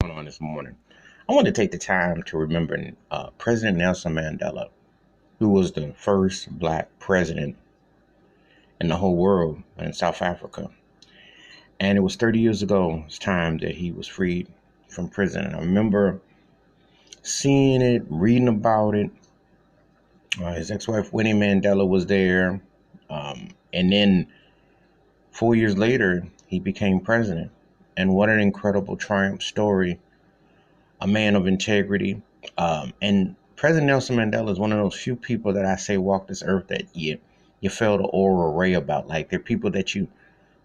On this morning. I want to take the time to remember President Nelson Mandela, who was the first black president in the whole world in South Africa. And it was 30 years ago, it's time that he was freed from prison. And I remember seeing it, reading about it. His ex-wife, Winnie Mandela, was there. And then 4 years later, he became president. And what an incredible triumph story. A man of integrity. And President Nelson Mandela is one of those few people that I say walk this earth that you felt an aura ray about. Like they're people that you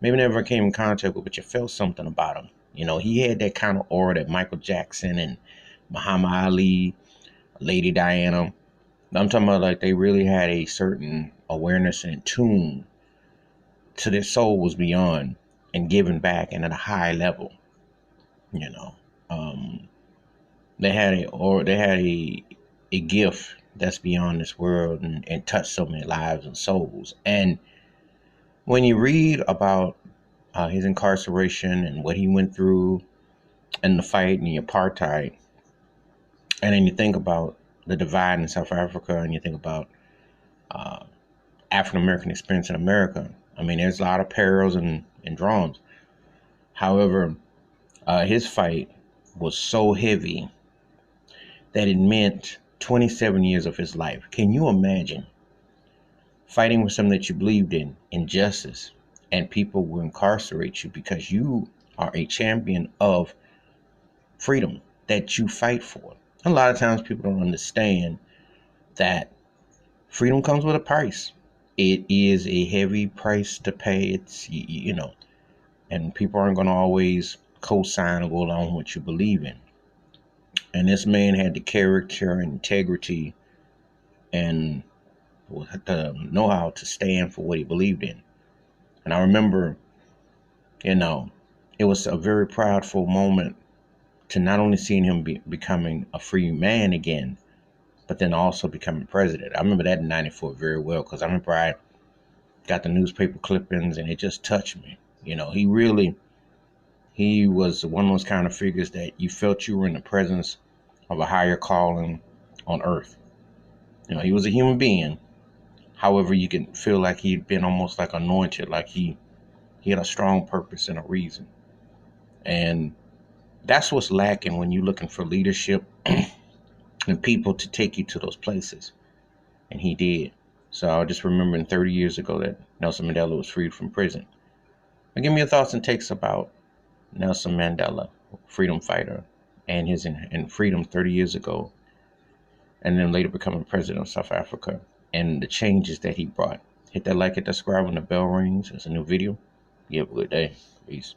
maybe never came in contact with, but you felt something about him. You know, he had that kind of aura that Michael Jackson and Muhammad Ali, Lady Diana. I'm talking about like they really had a certain awareness and tune to their soul was beyond and giving back and at a high level. You know, um, they had a gift that's beyond this world and touched so many lives and souls. And when you read about his incarceration and what he went through and the fight and the apartheid, and then you think about the divide in South Africa and you think about uh, African American experience in America. I mean, there's a lot of parallels and drawings. However, his fight was so heavy that it meant 27 years of his life. Can you imagine fighting with something that you believed in, injustice, and people will incarcerate you because you are a champion of freedom that you fight for? A lot of times people don't understand that freedom comes with a price. It is a heavy price to pay. It's, and people aren't going to always co-sign or go along with what you believe in. And this man had the character and integrity and the know-how to stand for what he believed in. And I remember, you know, it was a very proudful moment to not only seeing him becoming a free man again, but then also becoming president. I remember that in 94 very well because I remember I got the newspaper clippings and it just touched me. He was one of those kind of figures that you felt you were in the presence of a higher calling on earth. He was a human being. However, you can feel like he'd been almost like anointed, like he had a strong purpose and a reason. And that's what's lacking when you're looking for leadership and people to take you to those places. And he did. So I just remembering 30 years ago that Nelson Mandela was freed from prison. Now, give me your thoughts and takes about Nelson Mandela, freedom fighter, and his in freedom 30 years ago, and then later becoming president of South Africa, and the changes that he brought. Hit that like, hit that subscribe when the bell rings. It's a new video. You have a good day. Peace.